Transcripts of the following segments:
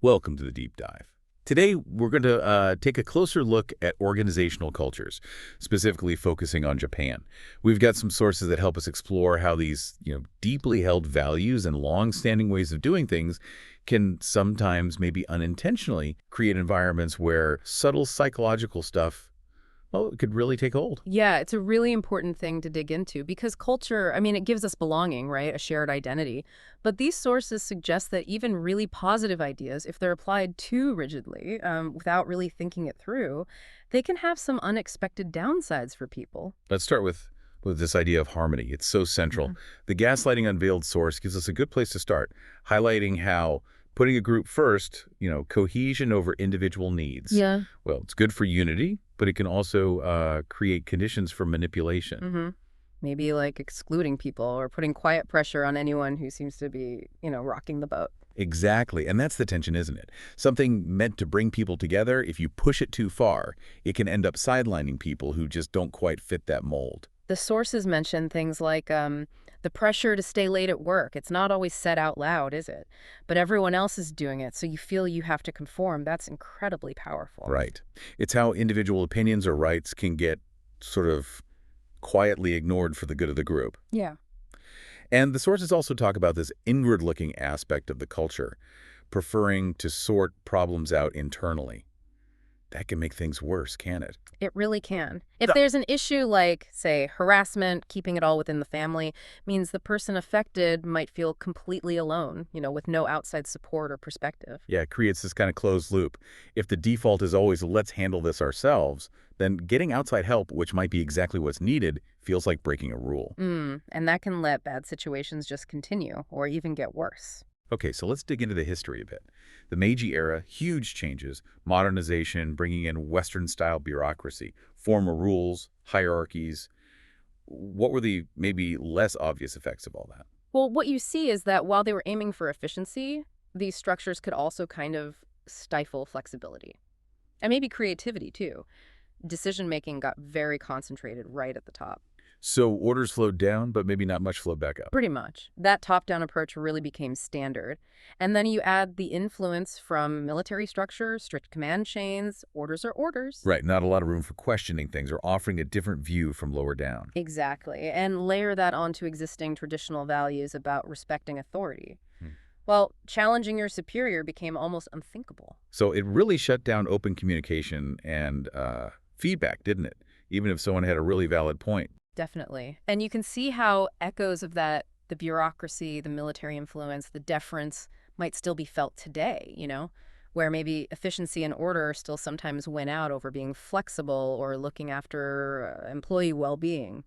Welcome to the Deep Dive. Today, we're going to take a closer look at organizational cultures, specifically focusing on Japan. We've got some sources that help us explore how these, deeply held values and long-standing ways of doing things can sometimes, maybe unintentionally, create environments where subtle psychological stuff, well, it could really take hold. Yeah, it's a really important thing to dig into because culture, I mean, it gives us belonging, right? A shared identity. But these sources suggest that even really positive ideas, if they're applied too rigidly, without really thinking it through, they can have some unexpected downsides for people. Let's start with this idea of harmony. It's so central. The Gaslighting Unveiled source gives us a good place to start, highlighting how putting a group first, cohesion over individual needs. Yeah. Well, it's good for unity, but it can also create conditions for manipulation. Maybe like excluding people or putting quiet pressure on anyone who seems to be, rocking the boat. Exactly, and that's the tension, isn't it? Something meant to bring people together, if you push it too far, it can end up sidelining people who just don't quite fit that mold. The sources mention things like the pressure to stay late at work. It's not always said out loud, is it? But everyone else is doing it, so you feel you have to conform. That's incredibly powerful. Right. It's how individual opinions or rights can get sort of quietly ignored for the good of the group. Yeah. And the sources also talk about this inward-looking aspect of the culture, preferring to sort problems out internally. That can make things worse, can it? It really can. If there's an issue like, say, harassment, keeping it all within the family, means the person affected might feel completely alone, with no outside support or perspective. Yeah, it creates this kind of closed loop. If the default is always, let's handle this ourselves, then getting outside help, which might be exactly what's needed, feels like breaking a rule. And that can let bad situations just continue or even get worse. Okay, so let's dig into the history a bit. The Meiji-era, huge changes, modernization, bringing in Western-style bureaucracy, formal rules, hierarchies. What were the maybe less obvious effects of all that? Well, what you see is that while they were aiming for efficiency, these structures could also kind of stifle flexibility. And maybe creativity, too. Decision-making got very concentrated right at the top. So orders flowed down, but maybe not much flowed back up. Pretty much. That top-down approach really became standard. And then you add the influence from military structures, strict command chains, orders are orders. Right, not a lot of room for questioning things or offering a different view from lower down. Exactly. And layer that onto existing traditional values about respecting authority. Well, challenging your superior became almost unthinkable. So it really shut down open communication and feedback, didn't it? Even if someone had a really valid point. Definitely. And you can see how echoes of that, the bureaucracy, the military influence, the deference might still be felt today, where maybe efficiency and order still sometimes win out over being flexible or looking after employee well-being.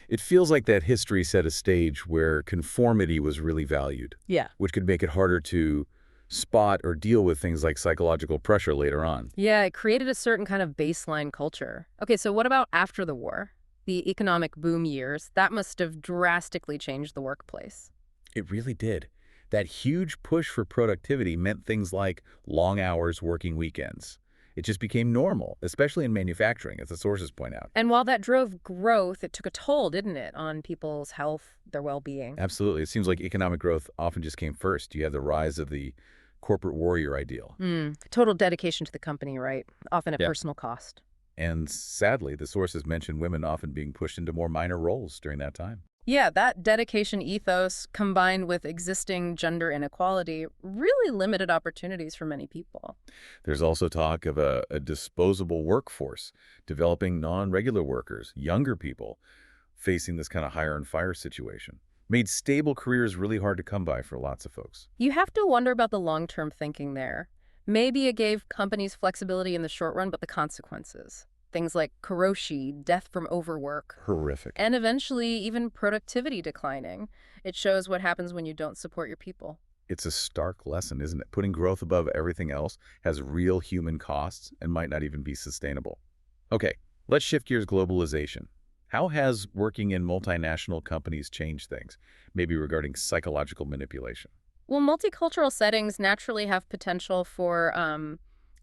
It feels like that history set a stage where conformity was really valued. Yeah. Which could make it harder to spot or deal with things like psychological pressure later on. Yeah, it created a certain kind of baseline culture. Okay, so what about after the war? The economic boom years, that must have drastically changed the workplace. It really did. That huge push for productivity meant things like long hours, working weekends. It just became normal, especially in manufacturing, as the sources point out. And while that drove growth, it took a toll, didn't it, on people's health, their well-being? Absolutely. It seems like economic growth often just came first. You have the rise of the corporate warrior ideal. Total dedication to the company, right? Often at personal cost. And sadly, the sources mention women often being pushed into more minor roles during that time. Yeah, that dedication ethos combined with existing gender inequality really limited opportunities for many people. There's also talk of a disposable workforce, developing non-regular workers, younger people, facing this kind of hire and fire situation. Made stable careers really hard to come by for lots of folks. You have to wonder about the long-term thinking there. Maybe it gave companies flexibility in the short run, but the consequences. Things like karoshi, death from overwork. Horrific. And eventually even productivity declining. It shows what happens when you don't support your people. It's a stark lesson, isn't it? Putting growth above everything else has real human costs and might not even be sustainable. Okay, let's shift gears. Globalization. How has working in multinational companies changed things, maybe regarding psychological manipulation? Well, multicultural settings naturally have potential for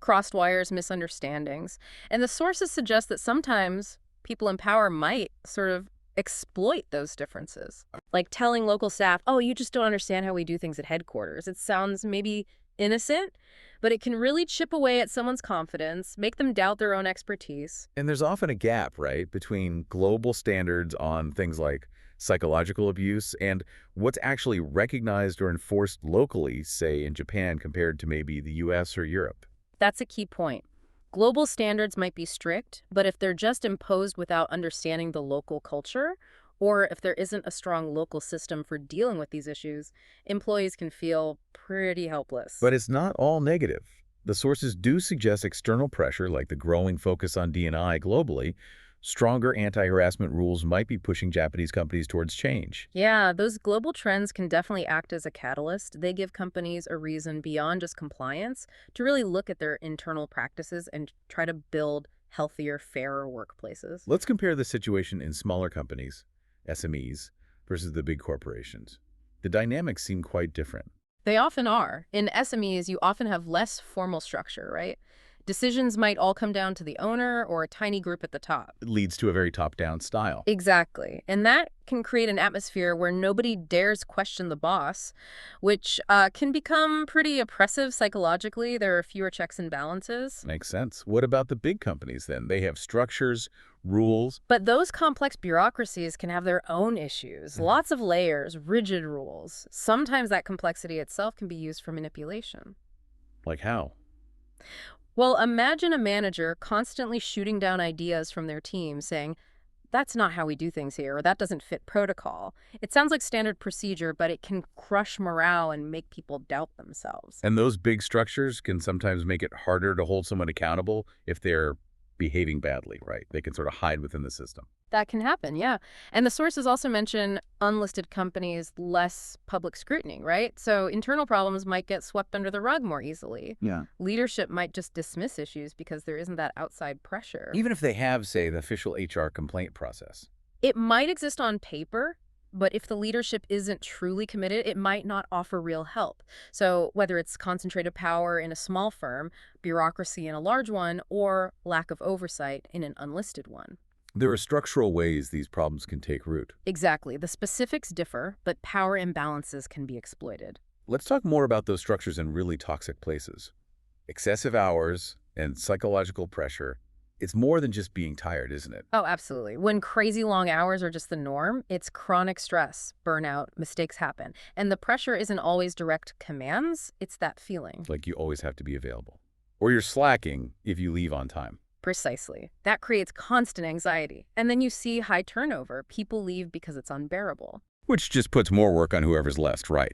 crossed wires, misunderstandings. And the sources suggest that sometimes people in power might sort of exploit those differences. Like telling local staff, oh, you just don't understand how we do things at headquarters. It sounds maybe innocent, but it can really chip away at someone's confidence, make them doubt their own expertise. And there's often a gap, right, between global standards on things like psychological abuse and what's actually recognized or enforced locally, say in Japan, compared to maybe the US or Europe. That's a key point. Global standards might be strict, but if they're just imposed without understanding the local culture, or if there isn't a strong local system for dealing with these issues, employees can feel pretty helpless. But it's not all negative. The sources do suggest external pressure, like the growing focus on D&I globally. Stronger anti-harassment rules might be pushing Japanese companies towards change. Yeah, those global trends can definitely act as a catalyst. They give companies a reason beyond just compliance to really look at their internal practices and try to build healthier, fairer workplaces. Let's compare the situation in smaller companies, SMEs, versus the big corporations. The dynamics seem quite different. They often are. In SMEs, you often have less formal structure, right? Decisions might all come down to the owner or a tiny group at the top. It leads to a very top-down style. Exactly. And that can create an atmosphere where nobody dares question the boss, which can become pretty oppressive psychologically. There are fewer checks and balances. Makes sense. What about the big companies then? They have structures, rules. But those complex bureaucracies can have their own issues. Lots of layers, rigid rules. Sometimes that complexity itself can be used for manipulation. Like how? Well, imagine a manager constantly shooting down ideas from their team saying, that's not how we do things here, or that doesn't fit protocol. It sounds like standard procedure, but it can crush morale and make people doubt themselves. And those big structures can sometimes make it harder to hold someone accountable if they're behaving badly, right? They can sort of hide within the system. That can happen, yeah. And the sources also mention unlisted companies, less public scrutiny, right? So internal problems might get swept under the rug more easily. Yeah. Leadership might just dismiss issues because there isn't that outside pressure. Even if they have, say, the official HR complaint process. It might exist on paper, but if the leadership isn't truly committed, it might not offer real help. So whether it's concentrated power in a small firm, bureaucracy in a large one, or lack of oversight in an unlisted one. There are structural ways these problems can take root. Exactly. The specifics differ, but power imbalances can be exploited. Let's talk more about those structures in really toxic places. Excessive hours and psychological pressure. It's more than just being tired, isn't it? Oh, absolutely. When crazy long hours are just the norm, it's chronic stress, burnout, mistakes happen. And the pressure isn't always direct commands, it's that feeling. Like you always have to be available. Or you're slacking if you leave on time. Precisely. That creates constant anxiety. And then you see high turnover. People leave because it's unbearable. Which just puts more work on whoever's left, right?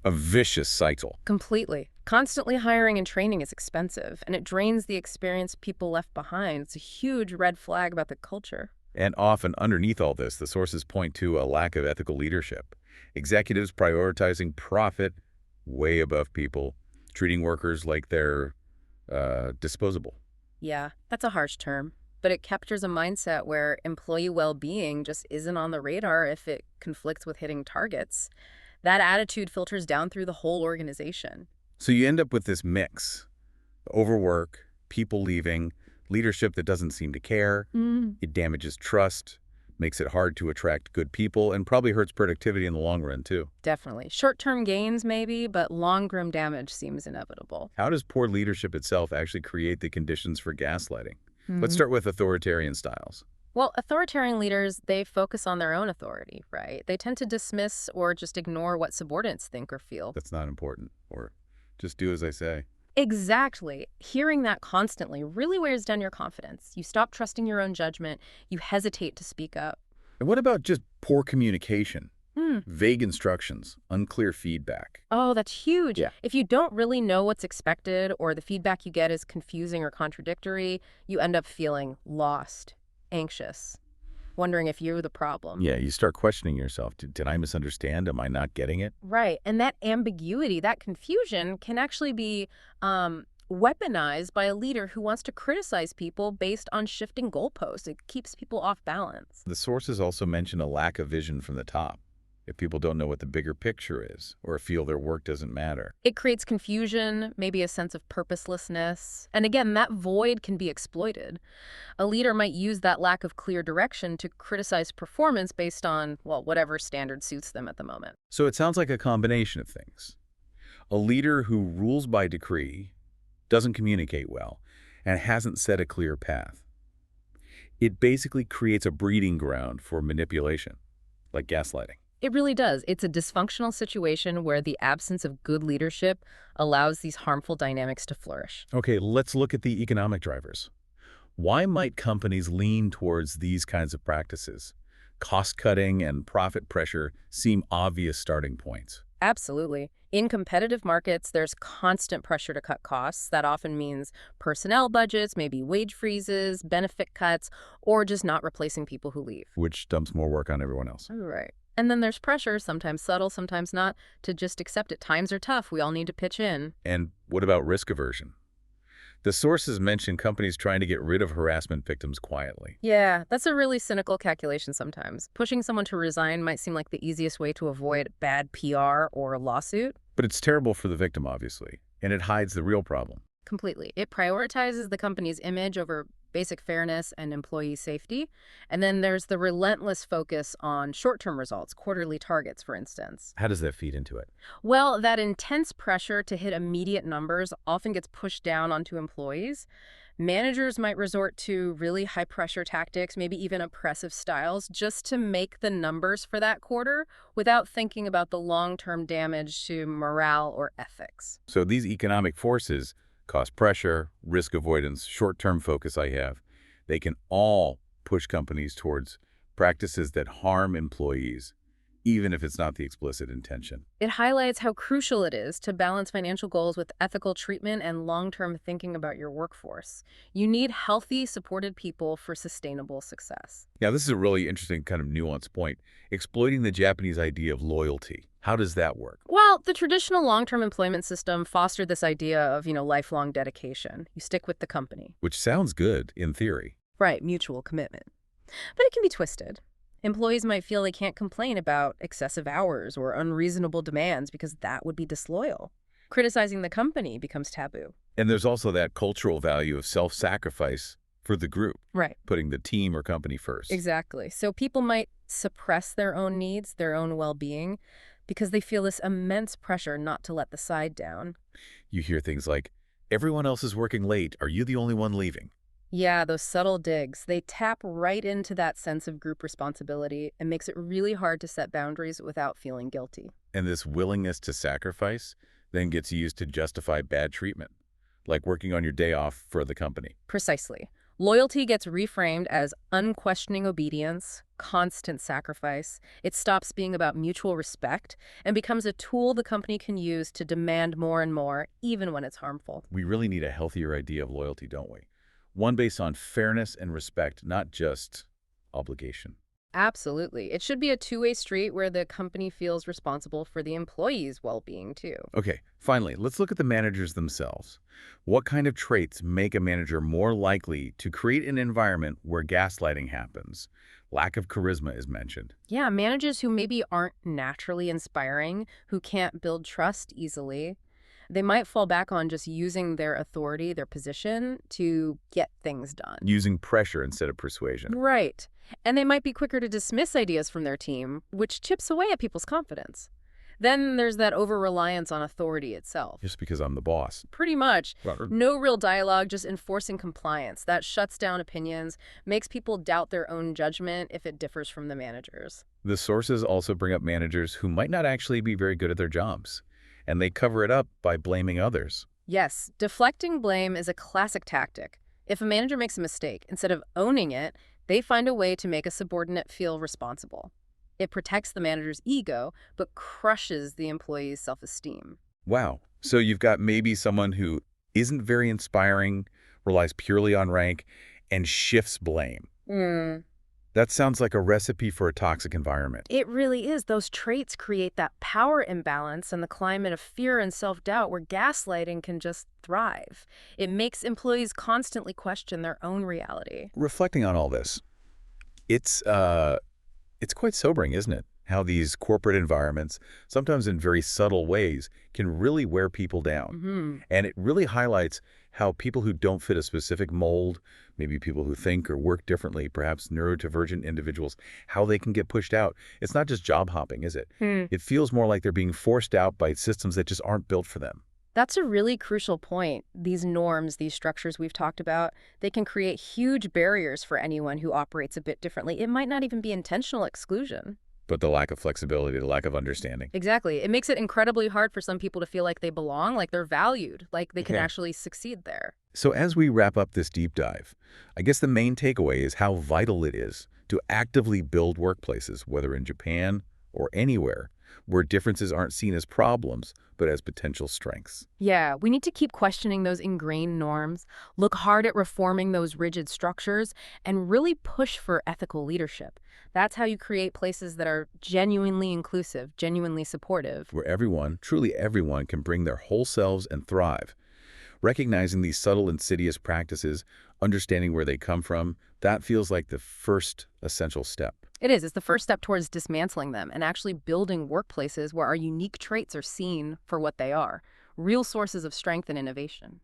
A vicious cycle. Completely. Constantly hiring and training is expensive, and it drains the experienced people left behind. It's a huge red flag about the culture. And often underneath all this, the sources point to a lack of ethical leadership. Executives prioritizing profit way above people, treating workers like they're disposable. Yeah, that's a harsh term, but it captures a mindset where employee well-being just isn't on the radar if it conflicts with hitting targets. That attitude filters down through the whole organization. So you end up with this mix. Overwork, people leaving, leadership that doesn't seem to care. It damages trust, makes it hard to attract good people, and probably hurts productivity in the long run, too. Definitely. Short-term gains, maybe, but long-term damage seems inevitable. How does poor leadership itself actually create the conditions for gaslighting? Let's start with authoritarian styles. Well, authoritarian leaders, they focus on their own authority, right? They tend to dismiss or just ignore what subordinates think or feel. That's not important, or just do as I say. Exactly. Hearing that constantly really wears down your confidence. You stop trusting your own judgment. You hesitate to speak up. And what about just poor communication? Vague instructions, unclear feedback. Oh, that's huge. Yeah. If you don't really know what's expected or the feedback you get is confusing or contradictory, you end up feeling lost, anxious, wondering if you're the problem. Yeah, you start questioning yourself. Did I misunderstand? Am I not getting it? Right. And that ambiguity, that confusion can actually be weaponized by a leader who wants to criticize people based on shifting goalposts. It keeps people off balance. The sources also mention a lack of vision from the top. If people don't know what the bigger picture is or feel their work doesn't matter. It creates confusion, maybe a sense of purposelessness. And again, that void can be exploited. A leader might use that lack of clear direction to criticize performance based on, well, whatever standard suits them at the moment. So it sounds like a combination of things. A leader who rules by decree, doesn't communicate well, and hasn't set a clear path. It basically creates a breeding ground for manipulation, like gaslighting. It really does. It's a dysfunctional situation where the absence of good leadership allows these harmful dynamics to flourish. Okay, let's look at the economic drivers. Why might companies lean towards these kinds of practices? Cost-cutting and profit pressure seem obvious starting points. Absolutely. In competitive markets, there's constant pressure to cut costs. That often means personnel budgets, maybe wage freezes, benefit cuts, or just not replacing people who leave. Which dumps more work on everyone else. Right. And then there's pressure, sometimes subtle, sometimes not, to just accept it. Times are tough. We all need to pitch in. And what about risk aversion? The sources mention companies trying to get rid of harassment victims quietly. Yeah, that's a really cynical calculation sometimes. Pushing someone to resign might seem like the easiest way to avoid bad PR or a lawsuit. But it's terrible for the victim, obviously, and it hides the real problem. Completely. It prioritizes the company's image over basic fairness and employee safety. And then there's the relentless focus on short-term results, quarterly targets, for instance. How does that feed into it? Well, that intense pressure to hit immediate numbers often gets pushed down onto employees. Managers might resort to really high-pressure tactics, maybe even oppressive styles, just to make the numbers for that quarter without thinking about the long-term damage to morale or ethics. So these economic forces, cost pressure, risk avoidance, short-term focus they can all push companies towards practices that harm employees, even if it's not the explicit intention. It highlights how crucial it is to balance financial goals with ethical treatment and long-term thinking about your workforce. You need healthy, supported people for sustainable success. Now, this is a really interesting kind of nuanced point. Exploiting the Japanese idea of loyalty. How does that work? Well, the traditional long-term employment system fostered this idea of, lifelong dedication. You stick with the company. Which sounds good in theory. Right, mutual commitment. But it can be twisted. Employees might feel they can't complain about excessive hours or unreasonable demands because that would be disloyal. Criticizing the company becomes taboo. And there's also that cultural value of self-sacrifice for the group. Right. Putting the team or company first. Exactly. So people might suppress their own needs, their own well-being, because they feel this immense pressure not to let the side down. You hear things like, everyone else is working late. Are you the only one leaving? Yeah, those subtle digs, they tap right into that sense of group responsibility and makes it really hard to set boundaries without feeling guilty. And this willingness to sacrifice then gets used to justify bad treatment, like working on your day off for the company. Precisely. Loyalty gets reframed as unquestioning obedience, constant sacrifice. It stops being about mutual respect and becomes a tool the company can use to demand more and more, even when it's harmful. We really need a healthier idea of loyalty, don't we? One based on fairness and respect, not just obligation. Absolutely. It should be a two-way street where the company feels responsible for the employees' well-being, too. Okay, finally, let's look at the managers themselves. What kind of traits make a manager more likely to create an environment where gaslighting happens? Lack of charisma is mentioned. Yeah, managers who maybe aren't naturally inspiring, who can't build trust easily, they might fall back on just using their authority, their position, to get things done. Using pressure instead of persuasion. Right. And they might be quicker to dismiss ideas from their team, which chips away at people's confidence. Then there's that over-reliance on authority itself. Just because I'm the boss. Pretty much. No real dialogue, just enforcing compliance. That shuts down opinions, makes people doubt their own judgment if it differs from the managers. The sources also bring up managers who might not actually be very good at their jobs, and they cover it up by blaming others. Yes, deflecting blame is a classic tactic. If a manager makes a mistake, instead of owning it, they find a way to make a subordinate feel responsible. It protects the manager's ego, but crushes the employee's self-esteem. Wow. So you've got maybe someone who isn't very inspiring, relies purely on rank, and shifts blame. That sounds like a recipe for a toxic environment. It really is. Those traits create that power imbalance and the climate of fear and self-doubt where gaslighting can just thrive. It makes employees constantly question their own reality. Reflecting on all this, it's quite sobering, isn't it? how these corporate environments, sometimes in very subtle ways, can really wear people down. Hmm. And it really highlights how people who don't fit a specific mold, maybe people who think or work differently, perhaps neurodivergent individuals, how they can get pushed out. It's not just job hopping, is it? Hmm. It feels more like they're being forced out by systems that just aren't built for them. That's a really crucial point. These norms, these structures we've talked about, they can create huge barriers for anyone who operates a bit differently. It might not even be intentional exclusion. But the lack of flexibility, the lack of understanding. Exactly. It makes it incredibly hard for some people to feel like they belong, like they're valued, like they can Yeah. actually succeed there. So as we wrap up this deep dive, I guess the main takeaway is how vital it is to actively build workplaces, whether in Japan or anywhere, where differences aren't seen as problems, but as potential strengths. Yeah, we need to keep questioning those ingrained norms, look hard at reforming those rigid structures, and really push for ethical leadership. That's how you create places that are genuinely inclusive, genuinely supportive. Where everyone, truly everyone, can bring their whole selves and thrive. Recognizing these subtle, insidious practices, understanding where they come from, that feels like the first essential step. It is. It's the first step towards dismantling them and actually building workplaces where our unique traits are seen for what they are, real sources of strength and innovation.